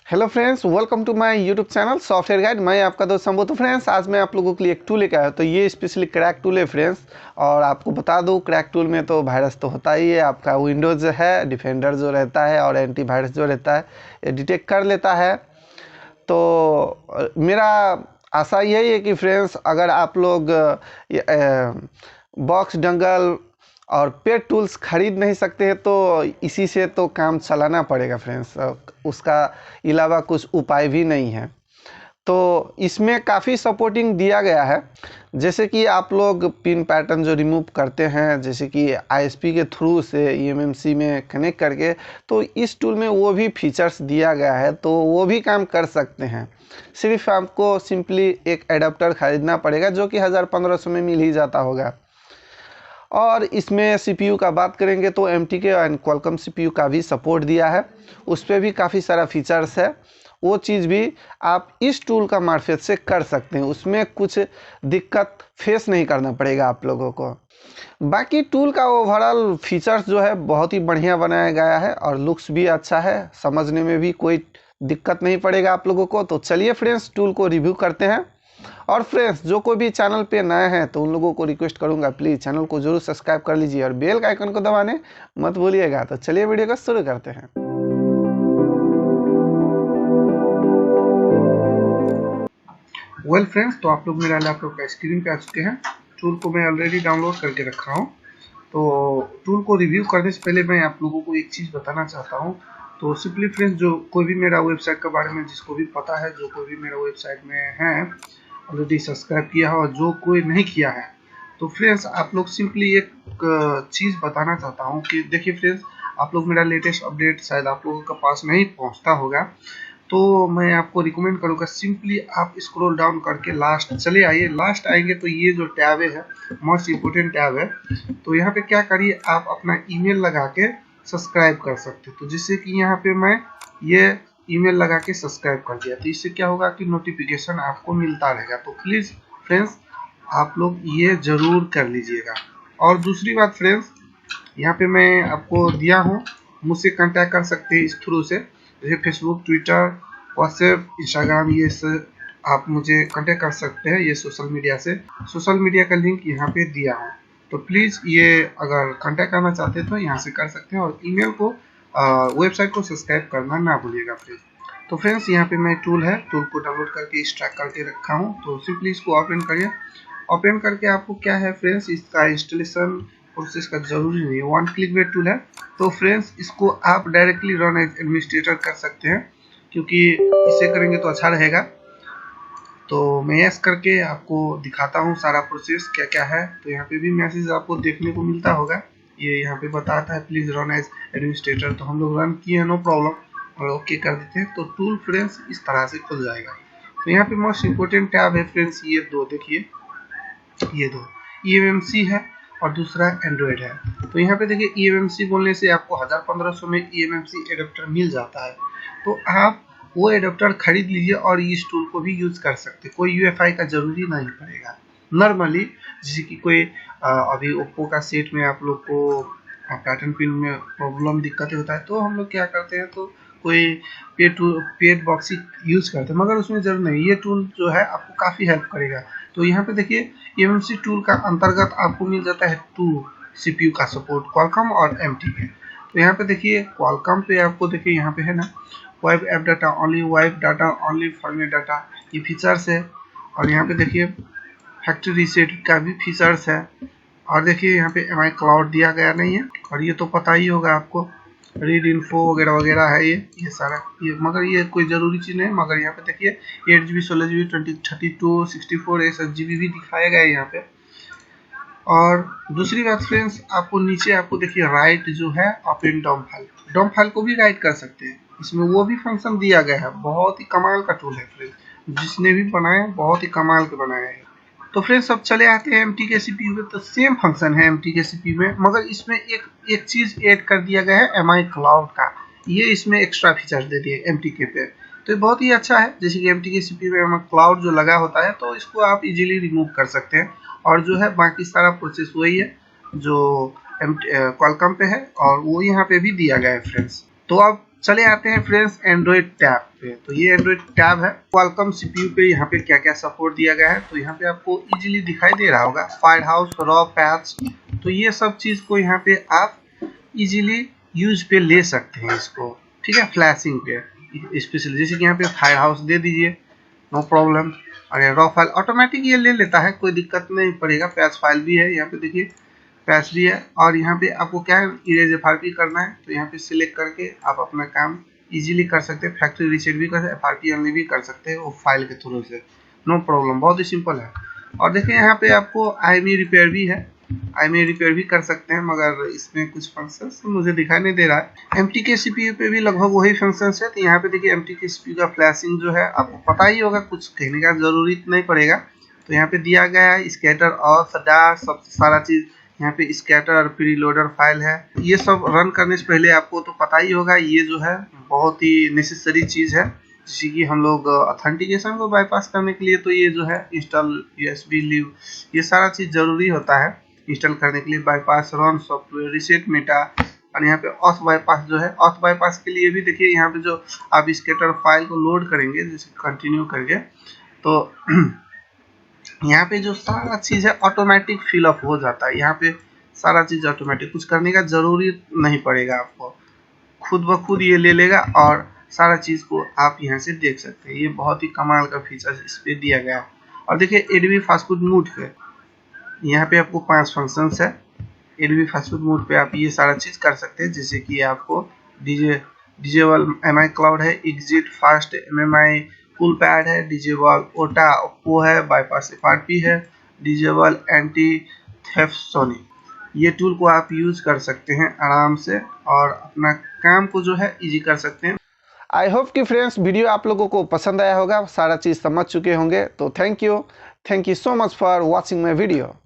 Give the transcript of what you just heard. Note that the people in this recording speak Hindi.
Hello friends, welcome to my YouTube channel software guide. मैं आपका दोस्त शंभू। तो फ्रेंड्स, आज मैं आप लोगों के लिए एक टूल लेकर आया हूँ। तो ये स्पेशली क्रैक टूल है फ्रेंड्स। और आपको बता दूँ, क्रैक टूल में तो वायरस तो होता ही है। आपका विंडोज़ है, डिफेंडर जो रहता है और एंटीवायरस जो रहता है, ये डिटेक्ट कर लेता है। तो मेरा आशा यही है कि फ्रेंड्स, अगर आप लोग बॉक्स डंगल और पेड टूल्स खरीद नहीं सकते हैं तो इसी से तो काम चलाना पड़ेगा फ्रेंड्स। उसका अलावा कुछ उपाय भी नहीं है। तो इसमें काफ़ी सपोर्टिंग दिया गया है। जैसे कि आप लोग पिन पैटर्न जो रिमूव करते हैं, जैसे कि आईएसपी के थ्रू से ईएमएमसी में कनेक्ट करके, तो इस टूल में वो भी फीचर्स दिया गया है, तो वो भी काम कर सकते हैं। सिर्फ आपको सिंपली एक एडाप्टर ख़रीदना पड़ेगा, जो कि 1000-1500 में मिल ही जाता होगा। और इसमें सीपीयू का बात करेंगे तो एमटीके एंड क्वालकॉम सीपीयू का भी सपोर्ट दिया है। उस पर भी काफ़ी सारा फीचर्स है। वो चीज़ भी आप इस टूल का मार्फत से कर सकते हैं। उसमें कुछ दिक्कत फेस नहीं करना पड़ेगा आप लोगों को। बाकी टूल का ओवरऑल फीचर्स जो है बहुत ही बढ़िया बनाया गया है और लुक्स भी अच्छा है। समझने में भी कोई दिक्कत नहीं पड़ेगा आप लोगों को। तो चलिए फ्रेंड्स, टूल को रिव्यू करते हैं। और फ्रेंड्स, जो कोई भी चैनल पे नए हैं तो उन लोगों को रिक्वेस्ट करूंगा, प्लीज़ चैनल को जरूर सब्सक्राइब कर लीजिए और बेल का आइकन को दबाने मत भूलिएगा। तो चलिए वीडियो को शुरू करते हैं। फ्रेंड्स, तो आप लोग मेरा लैपटॉप का स्क्रीन पे आ चुके हैं। टूल को मैं ऑलरेडी डाउनलोड करके रखा हूँ। तो टूल को रिव्यू करने से पहले मैं आप लोगों को एक चीज़ बताना चाहता हूँ। तो सिंपली फ्रेंड्स, जो कोई भी मेरा वेबसाइट के बारे में जिसको भी पता है, जो कोई भी मेरा वेबसाइट में है ऑलरेडी सब्सक्राइब किया है, और जो कोई नहीं किया है, तो फ्रेंड्स आप लोग सिंपली एक चीज़ बताना चाहता हूँ कि देखिए फ्रेंड्स, आप लोग मेरा लेटेस्ट अपडेट शायद आप लोगों के पास नहीं पहुँचता होगा। तो मैं आपको रिकमेंड करूँगा, सिंपली आप स्क्रॉल डाउन करके लास्ट चले आइए। लास्ट आएंगे तो ये जो टैब है, मोस्ट इम्पोर्टेंट टैब है। तो यहाँ पे क्या करिए, आप अपना ईमेल लगा के सब्सक्राइब कर सकते हो। तो जिससे कि यहाँ पे मैं ये ईमेल लगा के सब्सक्राइब कर दिया, तो इससे क्या होगा कि नोटिफिकेशन आपको मिलता रहेगा। तो प्लीज़ फ्रेंड्स, आप लोग ये ज़रूर कर लीजिएगा। और दूसरी बात फ्रेंड्स, यहाँ पे मैं आपको दिया हूँ, मुझसे कांटेक्ट कर सकते हैं इस थ्रू से, जैसे फेसबुक, ट्विटर, व्हाट्सएप, इंस्टाग्राम, ये सब आप मुझे कांटेक्ट कर सकते हैं। ये सोशल मीडिया से, सोशल मीडिया का लिंक यहाँ पे दिया हूँ। तो प्लीज़ ये अगर कांटेक्ट करना चाहते हैं तो यहाँ से कर सकते हैं। और ईमेल को, वेबसाइट को सब्सक्राइब करना ना भूलिएगा फ्रेंड्स। तो फ्रेंड्स, यहाँ पे मैं टूल है, टूल को डाउनलोड करके एक्सट्रैक्ट करके रखा हूँ। तो सिंपली इसको ओपन करिए। ओपन करके आपको क्या है फ्रेंड्स, इसका इंस्टॉलेशन प्रोसेस का जरूरी नहीं है, वन क्लिक में टूल है। तो फ्रेंड्स, इसको आप डायरेक्टली रन एज एडमिनिस्ट्रेटर कर सकते हैं, क्योंकि इसे करेंगे तो अच्छा रहेगा। तो मैं यस करके आपको दिखाता हूँ सारा प्रोसेस क्या क्या है। तो यहाँ पे भी मैसेज आपको देखने को मिलता होगा, ये यहाँ पे बताता है प्लीज रन एज एडमिनिस्ट्रेटर। तो हम लोग रन किए, नो प्रॉब्लम, और ओके कर देते हैं। तो टूल फ्रेंड्स इस तरह से खुल जाएगा। तो यहाँ पे मोस्ट इम्पोर्टेंट टैब है फ्रेंड्स, ये दो देखिए, ये दो ईएमएमसी है और दूसरा एंड्रॉयड है। तो यहाँ पे देखिए, ईएमएमसी बोलने से आपको 1000-1500 में ईएमएमसी एडाप्टर मिल जाता है। तो आप वो एडाप्टर खरीद लीजिए और इस टूल को भी यूज कर सकते हैं। कोई यूएफआई का जरूरी नहीं पड़ेगा। नॉर्मली जैसे कि कोई अभी ओप्पो का सेट में आप लोग को पैटर्न पिन में प्रॉब्लम दिक्कत होता है, तो हम लोग क्या करते हैं, तो कोई पेड बॉक्स यूज करते हैं, मगर उसमें जरूर नहीं। ये टूल जो है आपको काफ़ी हेल्प करेगा। तो यहाँ पे देखिए, एमएमसी टूल का अंतर्गत आपको मिल जाता है 2 सीपीयू का सपोर्ट, क्वालकॉम और एमटीके। तो यहाँ पे देखिए, क्वालकॉम पे आपको देखिए यहाँ पे है ना, wipe app data only, wipe data only, format data, ये फीचर्स है। और यहाँ पे देखिए फैक्ट्री रीसेट का भी फीचर्स है। और देखिए यहाँ पे एमआई क्लाउड दिया गया नहीं है, और ये तो पता ही होगा आपको, रीड इन्फो वगैरह वगैरह है ये सारा, ये मगर ये कोई ज़रूरी चीज़ नहीं। मगर यहाँ पे देखिए 8GB, 16GB, 32, 64 SSGB भी दिखाया गया है यहाँ पे। और दूसरी बात फ्रेंड्स, आपको नीचे आपको देखिए राइट जो है ओपन डॉम फाइल को भी राइट कर सकते हैं। इसमें वो भी फंक्शन दिया गया है। बहुत ही कमाल का टूल है फ्रेंड्स, जिसने भी बनाया बहुत ही कमाल के बनाया है। तो फ्रेंड्स, अब चले आते हैं एमटीके सीपीयू में। तो सेम फंक्शन है एमटीके सीपीयू में, मगर इसमें एक चीज ऐड कर दिया गया है, एमआई क्लाउड का। ये इसमें एक्स्ट्रा फीचर दे दिए एमटीके पे। तो ये बहुत ही अच्छा है। जैसे कि एमटीके सीपीयू में एमआई क्लाउड जो लगा होता है, तो इसको आप इजीली रिमूव कर सकते हैं। और जो है बाकी सारा प्रोसेस वही है जो क्वालकॉम पे है, और वो यहाँ पे भी दिया गया है फ्रेंड्स। तो अब चले आते हैं फ्रेंड्स एंड्रॉइड टैब पे। तो ये एंड्रॉइड टैब है। क्वालकॉम सीपीयू पे यहाँ पे क्या क्या सपोर्ट दिया गया है, तो यहाँ पे आपको इजीली दिखाई दे रहा होगा फायरहाउस, रॉ पैच। तो ये सब चीज़ को यहाँ पे आप इजीली यूज पे ले सकते हैं इसको, ठीक है, फ्लैशिंग पे स्पेशली। जैसे कि यहाँ पे फायरहाउस दे दीजिए, नो प्रॉब्लम। अगर रॉ फाइल ऑटोमेटिक ये ले लेता है, कोई दिक्कत नहीं पड़ेगा। पैच फाइल भी है यहाँ पे, देखिए पैच भी है। और यहाँ पे आपको क्या है, इरेज एफआरपी करना है, तो यहाँ पे सिलेक्ट करके आप अपना काम इजीली कर सकते हैं। फैक्ट्री रीसेट भी कर सकते हैं, एफआरपी ओनली भी कर सकते हैं वो फाइल के थ्रू से, नो प्रॉब्लम, बहुत ही सिंपल है। और देखिए यहाँ पे आपको आईएमई रिपेयर भी है, आईएमई रिपेयर भी कर सकते हैं, मगर इसमें कुछ फंक्शंस मुझे दिखाई नहीं दे रहा है। एमटीके सीपीयू पे भी लगभग वही फंक्शंस है। तो यहाँ पे देखिए एमटीके सीपीयू का फ्लैशिंग जो है आपको पता ही होगा, कुछ कहने का जरूरी नहीं पड़ेगा। तो यहाँ पे दिया गया है स्कैटर और डाश, सब सारा चीज यहाँ पे स्कैटर और प्रीलोडर फाइल है। ये सब रन करने से पहले आपको तो पता ही होगा, ये जो है बहुत ही नेसेसरी चीज है। जैसे कि हम लोग ऑथेंटिकेशन को बाईपास करने के लिए, तो ये जो है इंस्टॉल यूएसबी लीव, ये सारा चीज जरूरी होता है इंस्टॉल करने के लिए। Bypass, run software, reset Meta. और यहाँ पे ऑथ बाईपास जो है, ऑथ बाईपास के लिए भी देखिए यहाँ पे जो आप स्कैटर फाइल को लोड करेंगे, जैसे कंटिन्यू करके, तो यहाँ पे जो सारा चीज है ऑटोमेटिक फिलअप हो जाता है। यहाँ पे सारा चीज ऑटोमेटिक, कुछ करने का जरूरी नहीं पड़ेगा आपको, खुद ब खुद ये ले लेगा और सारा चीज को आप यहाँ से देख सकते हैं। ये बहुत ही कमाल का फीचर इस पे दिया गया है। और देखिए एडबी फास्टफूड मोड पे यहाँ पे आपको 5 फंक्शंस है। एडबी फास्टफूड मोड पे आप ये सारा चीज कर सकते हैं, जैसे कि आपको डिजेबल एमआई क्लाउड है, exit fast MMI cool pad है, डिजेबल ओटा ओप्पो है, बाईपास एफआरपी है, डिजेबल एंटी थेफ्ट सोनी। ये टूल को आप यूज कर सकते हैं आराम से और अपना काम को जो है इजी कर सकते हैं। आई होप कि फ्रेंड्स वीडियो आप लोगों को पसंद आया होगा, सारा चीज़ समझ चुके होंगे। तो thank you so much for watching my video.